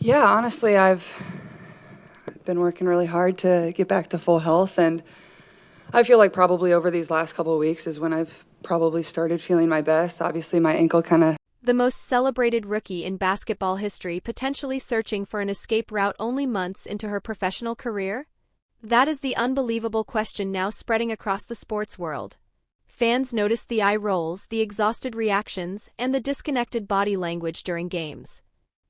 Yeah, honestly, I've been working really hard to get back to full health, and I feel like probably over these last couple of weeks is when I've probably started feeling my best. Obviously, my ankle kind of. The most celebrated rookie in basketball history potentially searching for an escape route only months into her professional career? That is the unbelievable question now spreading across the sports world. Fans noticed the eye rolls, the exhausted reactions, and the disconnected body language during games.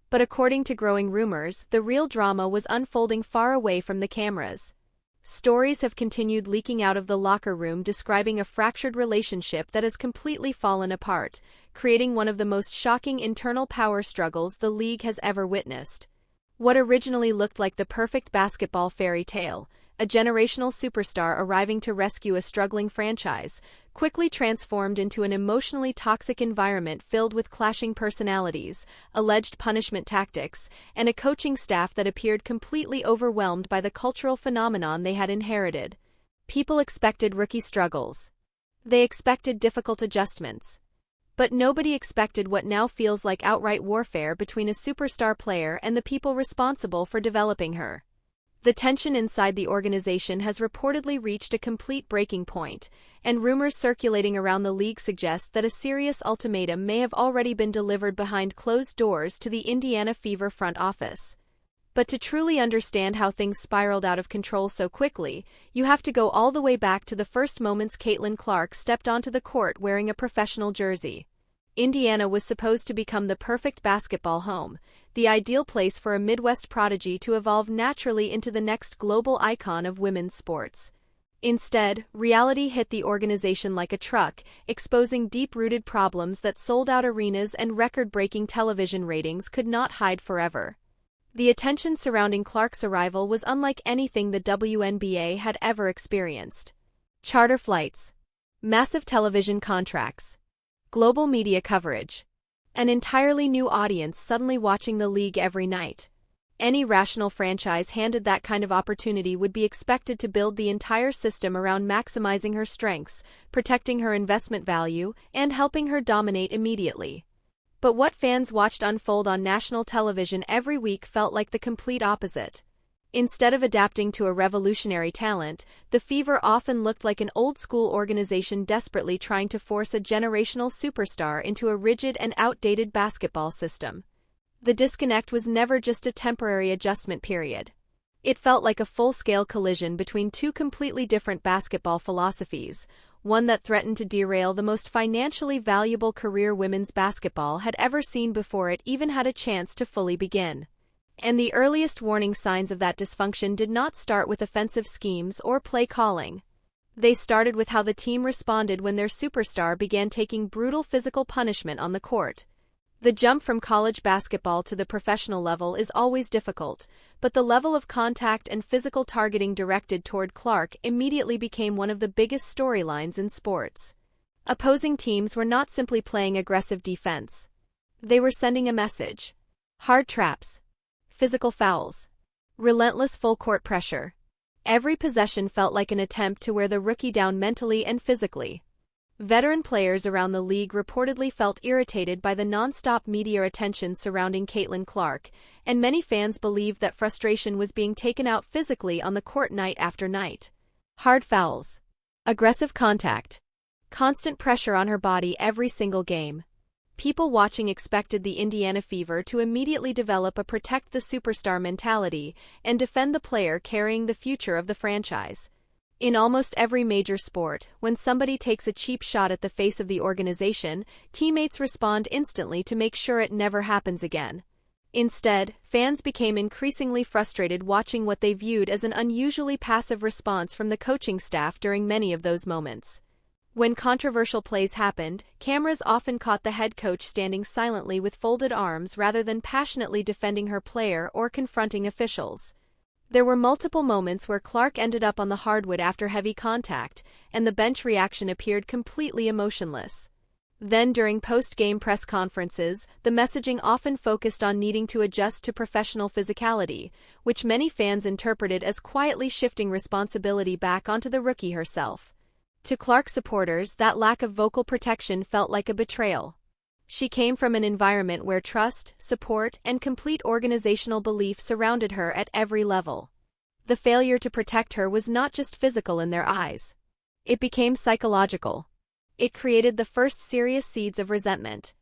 But according to growing rumors, the real drama was unfolding far away from the cameras. Stories have continued leaking out of the locker room describing a fractured relationship that has completely fallen apart, creating one of the most shocking internal power struggles the league has ever witnessed. What originally looked like the perfect basketball fairy tale, a generational superstar arriving to rescue a struggling franchise, quickly transformed into an emotionally toxic environment filled with clashing personalities, alleged punishment tactics, and a coaching staff that appeared completely overwhelmed by the cultural phenomenon they had inherited. People expected rookie struggles. They expected difficult adjustments. But nobody expected what now feels like outright warfare between a superstar player and the people responsible for developing her. The tension inside the organization has reportedly reached a complete breaking point, and rumors circulating around the league suggest that a serious ultimatum may have already been delivered behind closed doors to the Indiana Fever front office. But to truly understand how things spiraled out of control so quickly, you have to go all the way back to the first moments Caitlin Clark stepped onto the court wearing a professional jersey. Indiana was supposed to become the perfect basketball home, the ideal place for a Midwest prodigy to evolve naturally into the next global icon of women's sports. Instead, reality hit the organization like a truck, exposing deep-rooted problems that sold-out arenas and record-breaking television ratings could not hide forever. The attention surrounding Clark's arrival was unlike anything the WNBA had ever experienced. Charter flights, massive television contracts, global media coverage. An entirely new audience suddenly watching the league every night. Any rational franchise handed that kind of opportunity would be expected to build the entire system around maximizing her strengths, protecting her investment value, and helping her dominate immediately. But what fans watched unfold on national television every week felt like the complete opposite. Instead of adapting to a revolutionary talent, the Fever often looked like an old-school organization desperately trying to force a generational superstar into a rigid and outdated basketball system. The disconnect was never just a temporary adjustment period. It felt like a full-scale collision between two completely different basketball philosophies, one that threatened to derail the most financially valuable career women's basketball had ever seen before it even had a chance to fully begin. And the earliest warning signs of that dysfunction did not start with offensive schemes or play calling. They started with how the team responded when their superstar began taking brutal physical punishment on the court. The jump from college basketball to the professional level is always difficult, but the level of contact and physical targeting directed toward Clark immediately became one of the biggest storylines in sports. Opposing teams were not simply playing aggressive defense. They were sending a message. Hard traps. Physical fouls. Relentless full-court pressure. Every possession felt like an attempt to wear the rookie down mentally and physically. Veteran players around the league reportedly felt irritated by the non-stop media attention surrounding Caitlin Clark, and many fans believed that frustration was being taken out physically on the court night after night. Hard fouls. Aggressive contact. Constant pressure on her body every single game. People watching expected the Indiana Fever to immediately develop a protect the superstar mentality and defend the player carrying the future of the franchise. In almost every major sport, when somebody takes a cheap shot at the face of the organization, teammates respond instantly to make sure it never happens again. Instead, fans became increasingly frustrated watching what they viewed as an unusually passive response from the coaching staff during many of those moments. When controversial plays happened, cameras often caught the head coach standing silently with folded arms rather than passionately defending her player or confronting officials. There were multiple moments where Clark ended up on the hardwood after heavy contact, and the bench reaction appeared completely emotionless. Then during post-game press conferences, the messaging often focused on needing to adjust to professional physicality, which many fans interpreted as quietly shifting responsibility back onto the rookie herself. To Clark supporters, that lack of vocal protection felt like a betrayal. She came from an environment where trust, support, and complete organizational belief surrounded her at every level. The failure to protect her was not just physical in their eyes. It became psychological. It created the first serious seeds of resentment.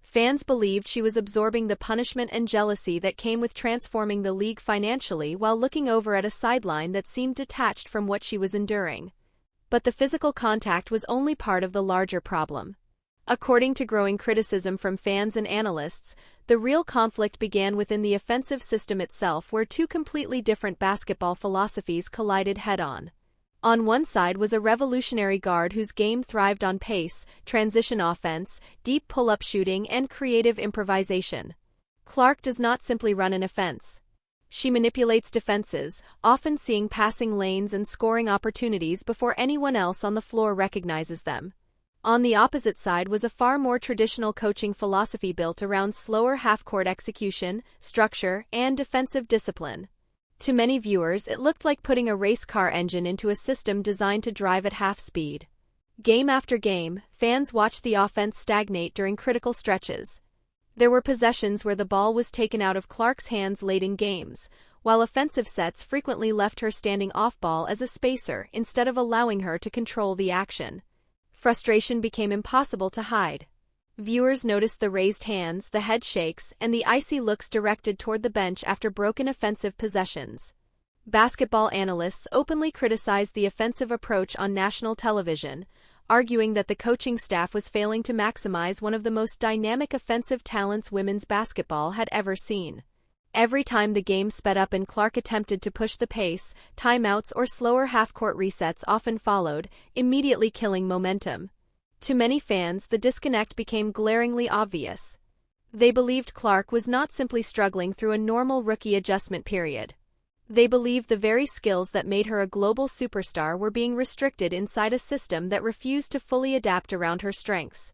Fans believed she was absorbing the punishment and jealousy that came with transforming the league financially while looking over at a sideline that seemed detached from what she was enduring. But the physical contact was only part of the larger problem. According to growing criticism from fans and analysts, the real conflict began within the offensive system itself, where two completely different basketball philosophies collided head-on. On one side was a revolutionary guard whose game thrived on pace, transition offense, deep pull-up shooting, and creative improvisation. Clark does not simply run an offense. She manipulates defenses, often seeing passing lanes and scoring opportunities before anyone else on the floor recognizes them. On the opposite side was a far more traditional coaching philosophy built around slower half-court execution, structure, and defensive discipline. To many viewers, it looked like putting a race car engine into a system designed to drive at half speed. Game after game, fans watched the offense stagnate during critical stretches. There were possessions where the ball was taken out of Clark's hands late in games, while offensive sets frequently left her standing off-ball as a spacer instead of allowing her to control the action. Frustration became impossible to hide. Viewers noticed the raised hands, the head shakes, and the icy looks directed toward the bench after broken offensive possessions. Basketball analysts openly criticized the offensive approach on national television, arguing that the coaching staff was failing to maximize one of the most dynamic offensive talents women's basketball had ever seen. Every time the game sped up and Clark attempted to push the pace, timeouts or slower half-court resets often followed, immediately killing momentum. To many fans, the disconnect became glaringly obvious. They believed Clark was not simply struggling through a normal rookie adjustment period. They believed the very skills that made her a global superstar were being restricted inside a system that refused to fully adapt around her strengths.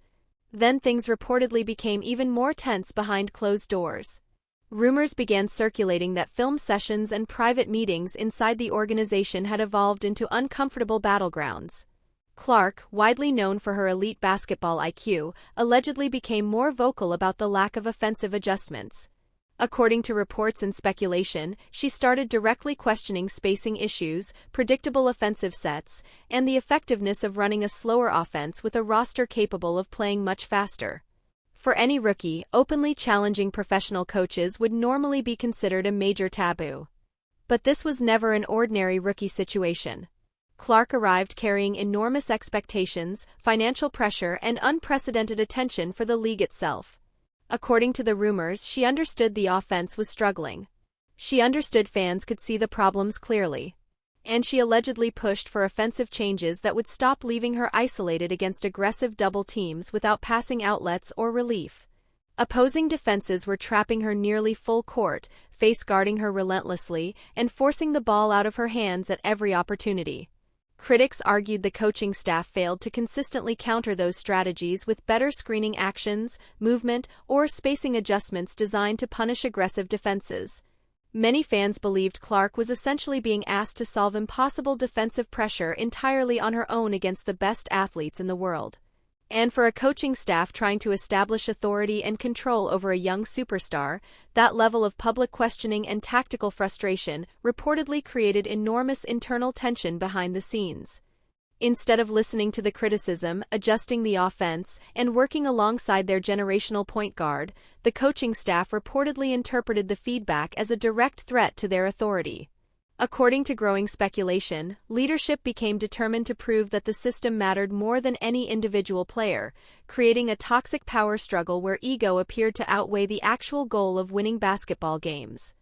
Then things reportedly became even more tense behind closed doors. Rumors began circulating that film sessions and private meetings inside the organization had evolved into uncomfortable battlegrounds. Clark, widely known for her elite basketball IQ, allegedly became more vocal about the lack of offensive adjustments. According to reports and speculation, she started directly questioning spacing issues, predictable offensive sets, and the effectiveness of running a slower offense with a roster capable of playing much faster. For any rookie, openly challenging professional coaches would normally be considered a major taboo. But this was never an ordinary rookie situation. Clark arrived carrying enormous expectations, financial pressure, and unprecedented attention for the league itself. According to the rumors, she understood the offense was struggling. She understood fans could see the problems clearly. And she allegedly pushed for offensive changes that would stop leaving her isolated against aggressive double teams without passing outlets or relief. Opposing defenses were trapping her nearly full court, face-guarding her relentlessly, and forcing the ball out of her hands at every opportunity. Critics argued the coaching staff failed to consistently counter those strategies with better screening actions, movement, or spacing adjustments designed to punish aggressive defenses. Many fans believed Clark was essentially being asked to solve impossible defensive pressure entirely on her own against the best athletes in the world. And for a coaching staff trying to establish authority and control over a young superstar, that level of public questioning and tactical frustration reportedly created enormous internal tension behind the scenes. Instead of listening to the criticism, adjusting the offense, and working alongside their generational point guard, the coaching staff reportedly interpreted the feedback as a direct threat to their authority. According to growing speculation, leadership became determined to prove that the system mattered more than any individual player, creating a toxic power struggle where ego appeared to outweigh the actual goal of winning basketball games.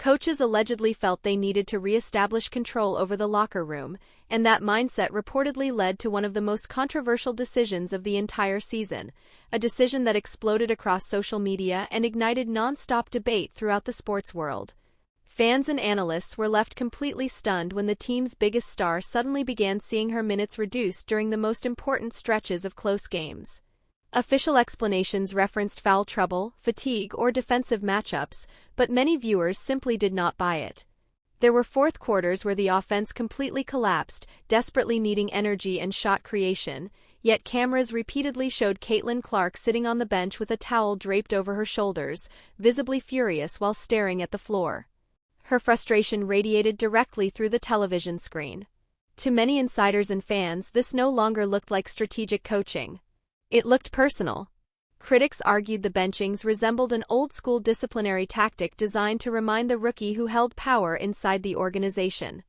Coaches allegedly felt they needed to re-establish control over the locker room, and that mindset reportedly led to one of the most controversial decisions of the entire season, a decision that exploded across social media and ignited non-stop debate throughout the sports world. Fans and analysts were left completely stunned when the team's biggest star suddenly began seeing her minutes reduced during the most important stretches of close games. Official explanations referenced foul trouble, fatigue, or defensive matchups, but many viewers simply did not buy it. There were fourth quarters where the offense completely collapsed, desperately needing energy and shot creation, yet cameras repeatedly showed Caitlin Clark sitting on the bench with a towel draped over her shoulders, visibly furious while staring at the floor. Her frustration radiated directly through the television screen. To many insiders and fans, this no longer looked like strategic coaching. It looked personal. Critics argued the benchings resembled an old-school disciplinary tactic designed to remind the rookie who held power inside the organization.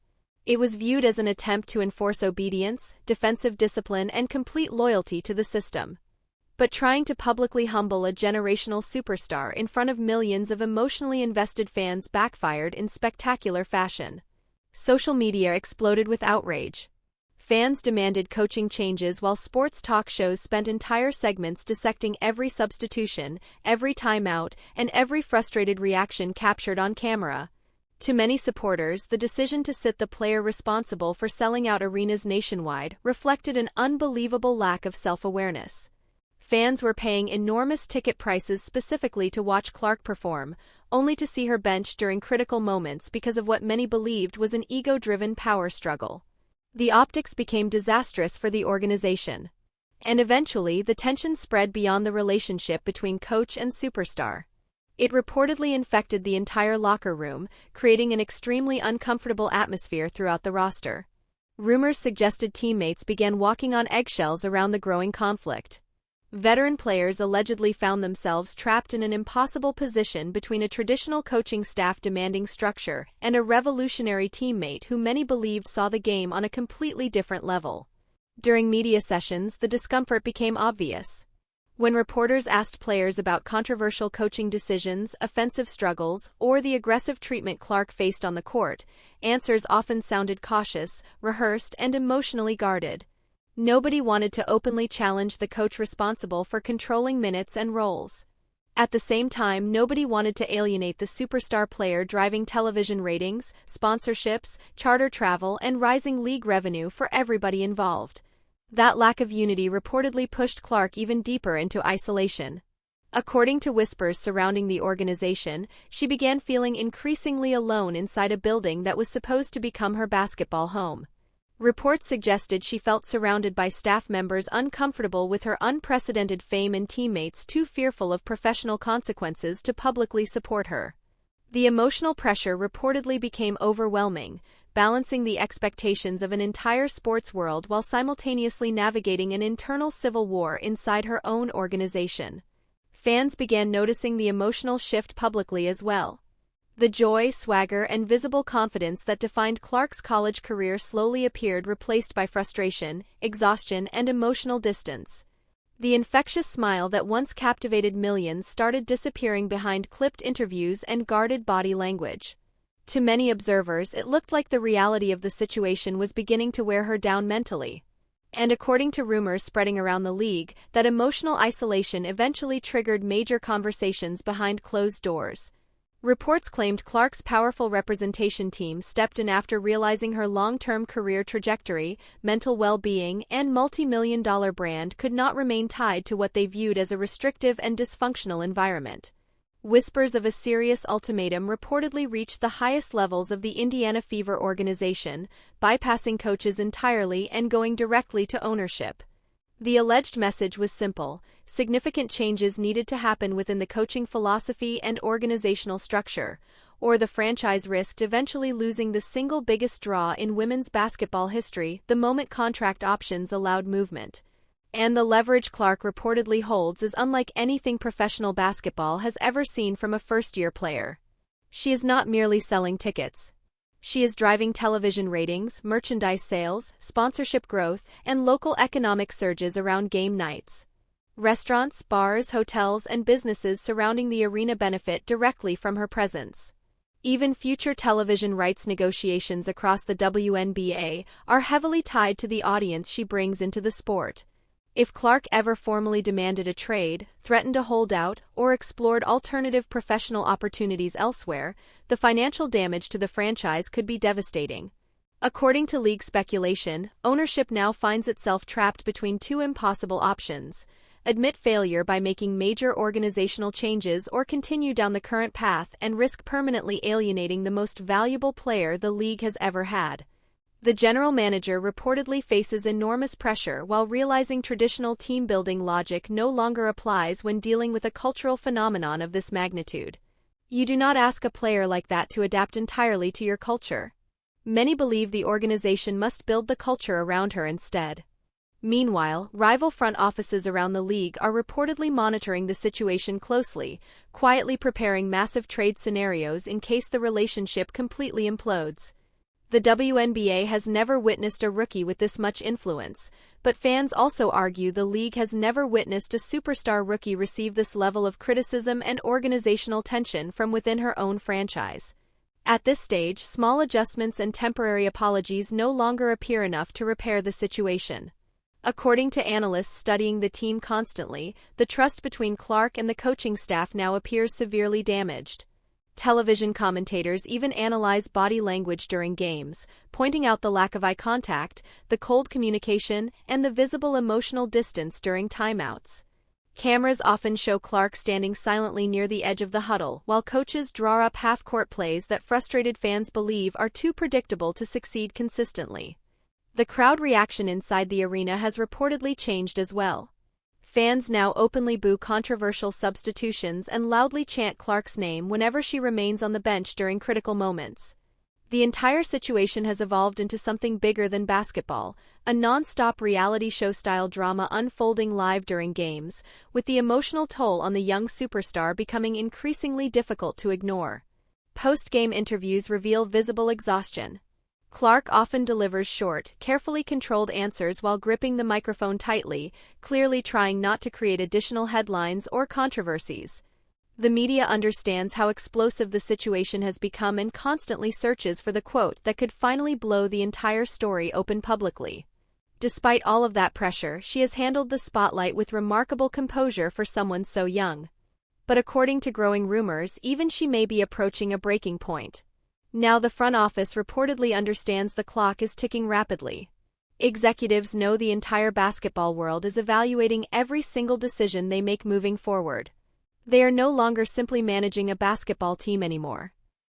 It was viewed as an attempt to enforce obedience, defensive discipline, and complete loyalty to the system. But trying to publicly humble a generational superstar in front of millions of emotionally invested fans backfired in spectacular fashion. Social media exploded with outrage. Fans demanded coaching changes while sports talk shows spent entire segments dissecting every substitution, every timeout, and every frustrated reaction captured on camera. To many supporters, the decision to sit the player responsible for selling out arenas nationwide reflected an unbelievable lack of self-awareness. Fans were paying enormous ticket prices specifically to watch Clark perform, only to see her benched during critical moments because of what many believed was an ego-driven power struggle. The optics became disastrous for the organization. And eventually, the tension spread beyond the relationship between coach and superstar. It reportedly infected the entire locker room, creating an extremely uncomfortable atmosphere throughout the roster. Rumors suggested teammates began walking on eggshells around the growing conflict. Veteran players allegedly found themselves trapped in an impossible position between a traditional coaching staff demanding structure and a revolutionary teammate who many believed saw the game on a completely different level. During media sessions, the discomfort became obvious. When reporters asked players about controversial coaching decisions, offensive struggles, or the aggressive treatment Clark faced on the court, answers often sounded cautious, rehearsed, and emotionally guarded. Nobody wanted to openly challenge the coach responsible for controlling minutes and roles. At the same time, nobody wanted to alienate the superstar player driving television ratings, sponsorships, charter travel, and rising league revenue for everybody involved. That lack of unity reportedly pushed Clark even deeper into isolation. According to whispers surrounding the organization, she began feeling increasingly alone inside a building that was supposed to become her basketball home. Reports suggested she felt surrounded by staff members uncomfortable with her unprecedented fame and teammates too fearful of professional consequences to publicly support her. The emotional pressure reportedly became overwhelming, balancing the expectations of an entire sports world while simultaneously navigating an internal civil war inside her own organization. Fans began noticing the emotional shift publicly as well. The joy, swagger, and visible confidence that defined Clark's college career slowly appeared, replaced by frustration, exhaustion, and emotional distance. The infectious smile that once captivated millions started disappearing behind clipped interviews and guarded body language. To many observers, it looked like the reality of the situation was beginning to wear her down mentally. And according to rumors spreading around the league, that emotional isolation eventually triggered major conversations behind closed doors. Reports claimed Clark's powerful representation team stepped in after realizing her long-term career trajectory, mental well-being, and multi-million-dollar brand could not remain tied to what they viewed as a restrictive and dysfunctional environment. Whispers of a serious ultimatum reportedly reached the highest levels of the Indiana Fever organization, bypassing coaches entirely and going directly to ownership. The alleged message was simple: significant changes needed to happen within the coaching philosophy and organizational structure, or the franchise risked eventually losing the single biggest draw in women's basketball history the moment contract options allowed movement. And the leverage Clark reportedly holds is unlike anything professional basketball has ever seen from a first-year player. She is not merely selling tickets. She is driving television ratings, merchandise sales, sponsorship growth, and local economic surges around game nights. Restaurants, bars, hotels, and businesses surrounding the arena benefit directly from her presence. Even future television rights negotiations across the WNBA are heavily tied to the audience she brings into the sport. If Clark ever formally demanded a trade, threatened a holdout, or explored alternative professional opportunities elsewhere, the financial damage to the franchise could be devastating. According to league speculation, ownership now finds itself trapped between two impossible options: admit failure by making major organizational changes or continue down the current path and risk permanently alienating the most valuable player the league has ever had. The general manager reportedly faces enormous pressure while realizing traditional team-building logic no longer applies when dealing with a cultural phenomenon of this magnitude. You do not ask a player like that to adapt entirely to your culture. Many believe the organization must build the culture around her instead. Meanwhile, rival front offices around the league are reportedly monitoring the situation closely, quietly preparing massive trade scenarios in case the relationship completely implodes. The WNBA has never witnessed a rookie with this much influence, but fans also argue the league has never witnessed a superstar rookie receive this level of criticism and organizational tension from within her own franchise. At this stage, small adjustments and temporary apologies no longer appear enough to repair the situation. According to analysts studying the team constantly, the trust between Clark and the coaching staff now appears severely damaged. Television commentators even analyze body language during games, pointing out the lack of eye contact, the cold communication, and the visible emotional distance during timeouts. Cameras often show Clark standing silently near the edge of the huddle, while coaches draw up half-court plays that frustrated fans believe are too predictable to succeed consistently. The crowd reaction inside the arena has reportedly changed as well. Fans now openly boo controversial substitutions and loudly chant Clark's name whenever she remains on the bench during critical moments. The entire situation has evolved into something bigger than basketball, a non-stop reality show-style drama unfolding live during games, with the emotional toll on the young superstar becoming increasingly difficult to ignore. Post-game interviews reveal visible exhaustion. Clark often delivers short, carefully controlled answers while gripping the microphone tightly, clearly trying not to create additional headlines or controversies. The media understands how explosive the situation has become and constantly searches for the quote that could finally blow the entire story open publicly. Despite all of that pressure, she has handled the spotlight with remarkable composure for someone so young. But according to growing rumors, even she may be approaching a breaking point. Now the front office reportedly understands the clock is ticking rapidly. Executives know the entire basketball world is evaluating every single decision they make moving forward. They are no longer simply managing a basketball team anymore.